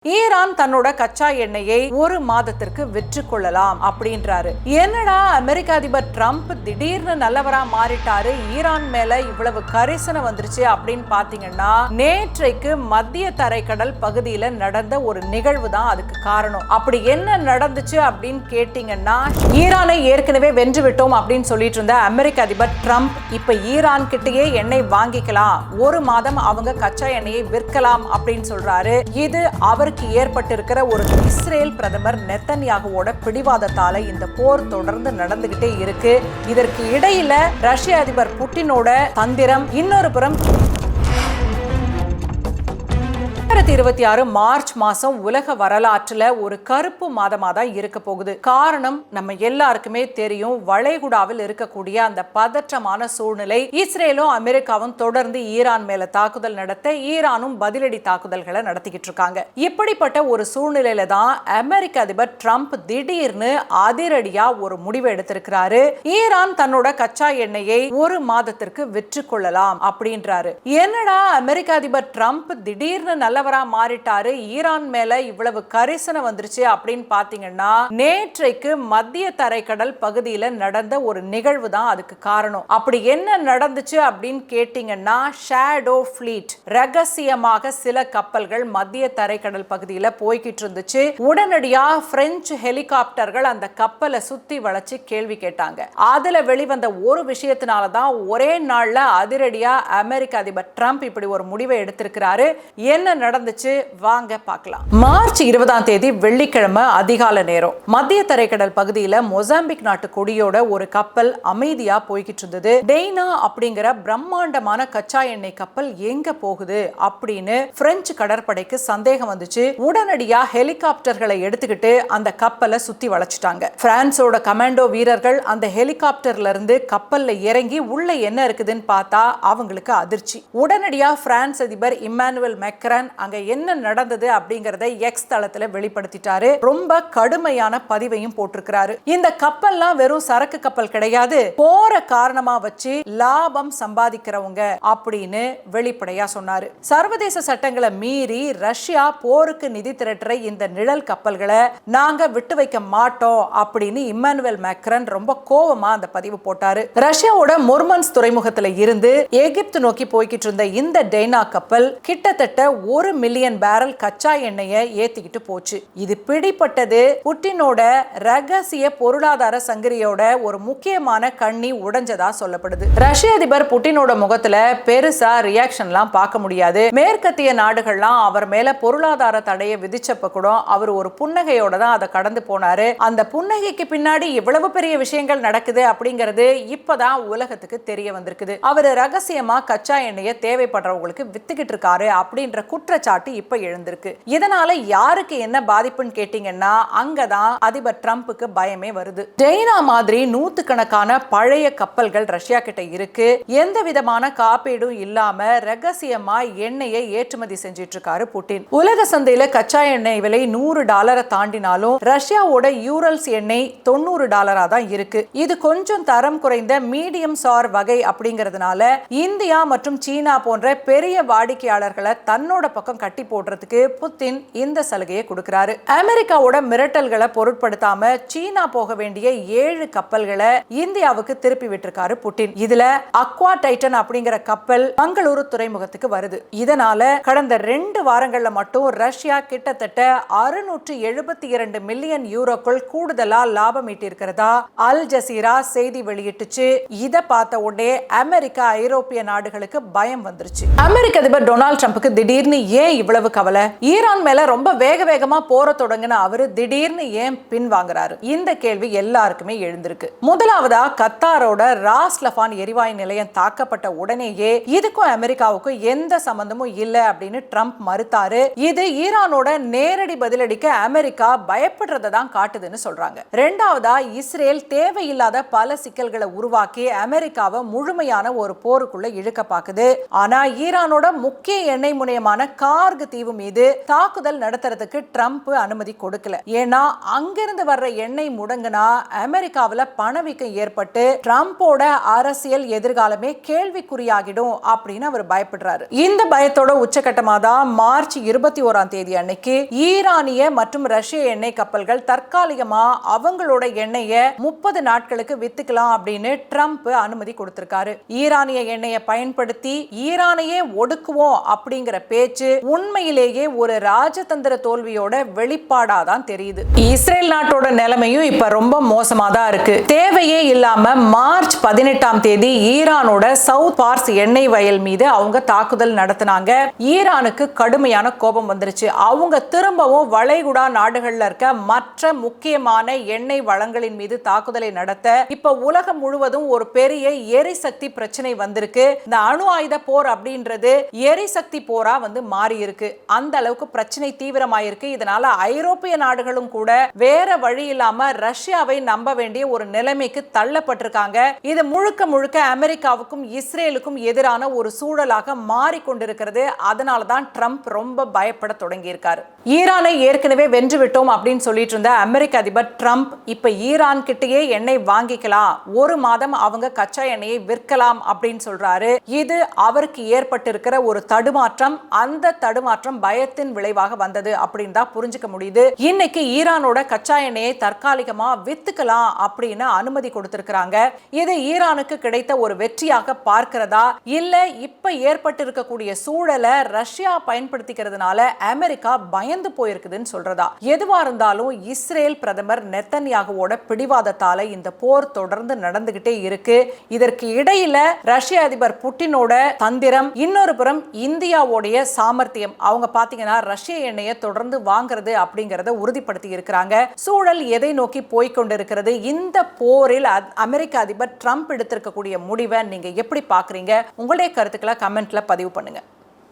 Iran தன்னோட கச்சா எண்ணெயை ஒரு மாதத்திற்கு விற்று கொள்ளலாம் அப்படின்றாரு. என்னடா அமெரிக்க அதிபர் ட்ரம்ப் திடீர்னு நல்லவரா மாறிட்டாரு, ஈரான் மேல இவ்வளவு கரிசனை வந்துருச்சு அப்படின்னு பாத்தீங்கன்னா, நேற்றைக்கு மத்திய தரைக்கடல் பகுதியில நடந்த ஒரு நிகழ்வு தான் அதுக்கு காரணம். அப்படி என்ன நடந்துச்சு அப்படின்னு கேட்டீங்கன்னா, ஈரானை ஏற்கனவே வென்று விட்டோம் அப்படின்னு சொல்லிட்டு இருந்த அமெரிக்க அதிபர் ட்ரம்ப் இப்ப ஈரான் கிட்டயே எண்ணெய் வாங்கிக்கலாம், ஒரு மாதம் அவங்க கச்சா எண்ணெயை விற்கலாம் அப்படின்னு சொல்றாரு. இது அவருக்கு ஏற்பட்டிருக்கிற ஒரு இஸ்ரேல் பிரதமர் நெத்தன்யாகுவோட பிடிவாதத்தால இந்த போர் தொடர்ந்து நடந்துகிட்டே இருக்கு. இதற்கு இடையில ரஷ்ய அதிபர் புட்டினோட தந்திரம் இன்னொரு புறம். 2026 மார்ச் மாசம் உலக வரலாற்றுல ஒரு கருப்பு மாதமா தான் இருக்க போகுது. காரணம் நம்ம எல்லாருக்குமே தெரியும், வளைகுடாவில் இருக்கக்கூடிய அந்த பதற்றமான சூழ்நிலை. இஸ்ரேலும் அமெரிக்காவும் தொடர்ந்து ஈரான் மேல தாக்குதல் நடத்த, ஈரானும் பதிலடி தாக்குதல்களை நடத்திக்கிட்டு இருக்காங்க. இப்படிப்பட்ட ஒரு சூழ்நிலையில தான் அமெரிக்க அதிபர் ட்ரம்ப் திடீர்னு அதிரடியா ஒரு முடிவு எடுத்திருக்கிறாரு. ஈரான் தன்னோட கச்சா எண்ணெயை ஒரு மாதத்திற்கு விற்று கொள்ளலாம் அப்படின்றாரு. என்னடா அமெரிக்க அதிபர் ட்ரம்ப் திடீர்னு நல்லவரா மாறிட்டாரு, ஈரான் மேல இவ்வளவு கரிசனை வந்துருச்சு அப்படின்னு பாத்தீங்கன்னா, நேற்றைக்கு மத்திய தரைக்கடல் பகுதியில நடந்த ஒரு நிகழ்வு தான் அதுக்கு காரணம். அப்படி என்ன நடந்துச்சு அப்படின்னு கேட்டீங்கன்னா, ஷேடோ ஃபிளீட், ரகசியமாக சில கப்பல்கள் மத்திய தரைக்கடல் பகுதியில போய்கிட்டு இருந்துச்சு. உடனடியா பிரெஞ்சு ஹெலிகாப்டர்கள் அந்த கப்பலை சுத்தி வளைச்சு கேள்வி கேட்டாங்க. அதுல வெளிவந்த ஒரு விஷயத்தினால தான் ஒரே நாள்ல அதிரடியா அமெரிக்க அதிபர் ட்ரம்ப் இப்படி ஒரு முடிவை எடுத்திருக்கிறாரு. என்ன நடந்துச்சு வாங்க பார்க்கலாம். மார்ச் 20ஆம் தேதி வெள்ளிக்கிழமை அதிகாலை நேரம் மத்திய தரைக்கடல் பகுதியில மொசாம்பிக் நாட்டு கொடியோட ஒரு கப்பல் அமைதியா போய்கிட்டு இருந்தது. டெய்னா அப்படிங்கிற பிரம்மாண்டமான கச்சா எண்ணெய் கப்பல் எங்க போகுது அப்படின்னு பிரெஞ்சு கடற்படைக்கு சந்தேகம் வந்துச்சு. உடனடியா ஹெலிகாப்டர்களை எடுத்துக்கிட்டு அந்த கப்பலை சுத்தி வளைச்சிட்டாங்க. பிரான்சோட கமாண்டோ வீரர்கள் அந்த ஹெலிகாப்டர்ல இருந்து கப்பல்ல இறங்கி உள்ள என்ன இருக்குதுன்னு பார்த்தா அவங்களுக்கு அதிர்ச்சி. உடனடியா பிரான்ஸ் அதிபர் இம்மானுவேல் மேக்ரான் அங்க என்ன நடந்தது அப்படிங்கறத எக்ஸ் தளத்துல வெளிப்படுத்திட்டாரு. ரொம்ப கடுமையான பதிவையும் போட்டிருக்கிறாரு. இந்த கப்பல்லாம் வெறும் சரக்கு கப்பல் கிடையாது, போற காரணமா வச்சு லாபம் சம்பாதிக்கிறவங்க அப்படின்னு வெளிப்படையா சொன்னாரு. சர்வதேச சட்டங்களை மீறி ரஷ்யா போருக்கு நிதி திரட்டுற இந்த நிழல் கப்பல்களை நாங்க விட்டு வைக்க மாட்டோம் அப்படின்னு இம்மானுவேல் மேக்ரான் ரொம்ப கோவமா அந்த பதிவு போட்டாரு. ரஷ்யாவோட முர்மன்ஸ் துறைமுகத்துல இருந்து எகிப்து நோக்கி போய்கிட்டு இருந்த இந்த டெய்னா கப்பல் கிட்டத்தட்ட 1 மில்லியன் பேரல் கச்சா எண்ணெயை ஏத்திக்கிட்டு போச்சு. இது பிடிப்பட்டது புட்டினோட ரகசிய பொருளாதார சங்கிலியோட ஒரு முக்கியமான கண்ணி உடைஞ்சதா சொல்லப்படுது. ரஷ்ய அதிபர் புட்டினோட முகத்துல பெருசா ரியாக்ஷன்லாம் பார்க்க முடியாது. மேற்கத்திய நாடுகள்லாம் அவர் மேல பொருளாதார தடையை விதிச்சப்ப கூட அவர் ஒரு புன்னகையோட தான் அதை கடந்து போனாரு. அந்த புன்னகைக்கு பின்னாடி இவ்வளவு பெரிய விஷயங்கள் நடக்குது அப்படிங்கிறது இப்பதான் உலகத்துக்கு தெரிய வந்திருக்குது. அவர் ரகசியமா கச்சா எண்ணெயை தேவைப்படுறவங்களுக்கு வித்துக்கிட்டு இருக்காரு அப்படின்ற குற்றச்சாட்டு இப்ப எழுந்திருக்கு. இதனால யாருக்கு என்ன பாதிப்புன்னு கேட்டீங்கன்னா, அங்கதான் அதிபர் ட்ரம்புக்கு பயமே வருது. டெய்னா மாதிரி நூத்துக்கணக்கான பழைய கப்பல்கள் ரஷ்யா கிட்ட இருக்கு. எந்த விதமான காப்பீடும் இல்லாம ரகசியமா எண்ணெயை ஏற்றுமதி செஞ்சிட்டு இருக்காரு புட்டின். உலக சந்தையில கச்சா எண்ணெய் விலை $100 தாண்டினாலும் ரஷ்யாவோட யூரல்ஸ் எண்ணெய் $90 தான் இருக்கு. இது கொஞ்சம் தரம் குறைந்த மீடியம் சார் வகை அப்படிங்கிறதுனால இந்தியா மற்றும் சீனா போன்ற பெரிய வாடிக்கையாளர்களை தன்னோட பக்கம் கட்டி போடுறதுக்கு புட்டின் இந்த சலுகையை கொடுக்கிறாரு. அமெரிக்காவோட மிரட்டல்களை பொருட்படுத்தாம சீனா போக வேண்டிய 7 கப்பல்களை இந்தியாவுக்கு திருப்பி விட்டிருக்காரு புட்டின். இதுல அக்வா டைட்டன் அப்படிங்கிற கப்பல் மங்களூரு துறைமுகத்துக்கு வருது. இதனால கடந்த 2 வாரங்கள்ல மட்டும் ரஷ்யா கிட்டத்தட்ட 672 மில்லியன் யூரோக்கள் கூடுதலா லாபம் ஈட்டியிருக்கிறதா அல் ஜசீரா செய்தி வெளியிட்டுச்சு. இத பார்த்த உடனே அமெரிக்கா ஐரோப்பிய நாடுகளுக்கு பயம் வந்துருச்சு. அமெரிக்க அதிபர் டொனால்ட் ட்ரம்புக்கு திடீர்னு ஏன் இவ்வளவு கவலை? ஈரான் மேல ரொம்ப வேகமா போற தொடங்கின அவரு திடீர்னு ஏன் பின் வாங்குறாரு? இந்த கேள்வி எல்லாருக்குமே எழுந்திருக்கு. முதலாவதா கத்தாரோட ராஸ் லஃபான் எரிவாயு நிலையம் தாக்கப்பட்ட உடனேயே இதுக்கும் அமெரிக்காவுக்கும் எந்த சம்பந்தமும் இல்ல அப்படின்னு ட்ரம்ப் மறுத்தாரு. இது ஈரானோட நேரடி பதிலடிக்க அமெரிக்கா பயப்படுறத தான் காட்டுதுன்னு சொல்றாங்க. ரெண்டாவதா இஸ்ரேல் தேவையில்லாத பல சிக்கல்களை உருவாக்கி அமெரிக்காவை முழுமையான ஒரு போருக்குள்ள இழுக்க பாக்குது. ஆனா ஈரானோட முக்கிய எண்ணெய் முனையமான மார்க் தீவு மீது தாக்குதல் நடத்துறதுக்கு ட்ரம்ப் அனுமதி கொடுக்கல. ஏன்னா அங்கிருந்து வர்ற எண்ணெய் முடங்குனா அமெரிக்காவில் பணவீக்கம் ஏற்பட்டு ட்ரம்போட அரசியல் எதிர்காலமே கேள்விக்குறியாகிடும் அப்படின்னு அவர் பயப்படுறாரு. இந்த பயத்தோட உச்சகட்டமா தான் மார்ச் 21 அன்னைக்கு ஈரானிய மற்றும் ரஷ்ய எண்ணெய் கப்பல்கள் தற்காலிகமா அவங்களோட எண்ணெயை 30 நாட்களுக்கு வித்துக்கலாம் அப்படின்னு ட்ரம்ப் அனுமதி கொடுத்திருக்காரு. ஈரானிய எண்ணெயை பயன்படுத்தி ஈரானையே ஒடுக்குவோம் அப்படிங்கிற பேச்சு உண்மையிலேயே ஒரு ராஜதந்திர தோல்வியோட வெளிப்பாடாதான் தெரியுது. இஸ்ரேல் நாட்டோட நிலைமையும் இப்ப ரொம்ப மோசமா தான் இருக்கு. தேவையே இல்லாம மார்ச் 18 ஈரானோட சவுத் பார்ஸ் எண்ணெய் வயல் மீது அவங்க தாக்குதல் நடத்தினாங்க. ஈரானுக்கு கடுமையான கோபம் வந்துருச்சு. அவங்க திரும்பவும் வளைகுடா நாடுகள்ல இருக்க மற்ற முக்கியமான எண்ணெய் வளங்களின் மீது தாக்குதலை நடத்த இப்ப உலகம் முழுவதும் ஒரு பெரிய எரிசக்தி பிரச்சனை வந்திருக்கு. இந்த அணு ஆயுத போர் அப்படின்றது எரிசக்தி போரா மாறி இருக்கு. அந்த அளவுக்கு பிரச்சனை தீவிரமாயிருக்கு. இதனால ஐரோப்பிய நாடுகளும் கூட வேற வழி இல்லாம ரஷ்யாவை நம்ப வேண்டிய ஒரு நிலைமைக்கு தள்ளப்பட்டிருக்காங்க. இது முழுக்க முழுக்க அமெரிக்காவுக்கும் இஸ்ரேலுக்கும் எதிரான ஒரு சூழலாக மாறிக்கொண்டிருக்கிறது. அதனால தான் ட்ரம்ப் ரொம்ப பயப்பட தொடங்கி இருக்காரு. ஈரானை ஏற்கனவே வென்று விட்டோம் அப்படின்னு சொல்லிட்டு இருந்த அமெரிக்க அதிபர் ட்ரம்ப் இப்ப ஈரான் கிட்டயே எண்ணெய் வாங்கிக்கலாம், ஒரு மாதம் அவங்க கச்சா எண்ணெயை விற்கலாம் அப்படின்னு சொல்றாரு. இது அவருக்கு ஏற்பட்டிருக்கிற ஒரு தடுமாற்றம். அந்த தடுமாற்றம் பயத்தின் விளைவாக வந்தது அப்படின்னு தான் புரிஞ்சுக்க முடியுது. இன்னைக்கு ஈரானோட கச்சா எண்ணெயை தற்காலிகமா வித்துக்கலாம் அப்படின்னு அனுமதி கொடுத்திருக்கிறாங்க. இது ஈரானுக்கு கிடைத்த ஒரு வெற்றியாக பார்க்கிறதா, இல்ல இப்ப ஏற்பட்டிருக்கக்கூடிய சூழலை ரஷ்யா பயன்படுத்திக்கிறதுனால அமெரிக்கா பயந்து போயிருக்குதுன்னு சொல்றதா? எதுவா இருந்தாலும் இஸ்ரேல் பிரதமர் நெத்தன்யாகுவோட பிடிவாதத்தால இந்த போர் தொடர்ந்து நடந்துகிட்டே இருக்கு. இதற்கு இடையில ரஷ்ய அதிபர் புட்டினோட தந்திரம், இன்னொரு புறம் இந்தியாவோடைய சாமர்த்தியம். அவங்க பாத்தீங்கன்னா ரஷ்ய எண்ணெயை தொடர்ந்து வாங்குறது அப்படிங்கறத உறுதிப்படுத்தி இருக்கிறாங்க. சூழல் எதை நோக்கி போய்கொண்டிருக்கிறது? இந்த போரில் அமெரிக்க அதிபர் ட்ரம்ப் எடுத்திருக்கக்கூடிய முடிவை நீங்க எப்படி பாக்குறீங்க? உங்களுடைய கருத்துக்களை கமெண்ட்ல பதிவு பண்ணுங்க.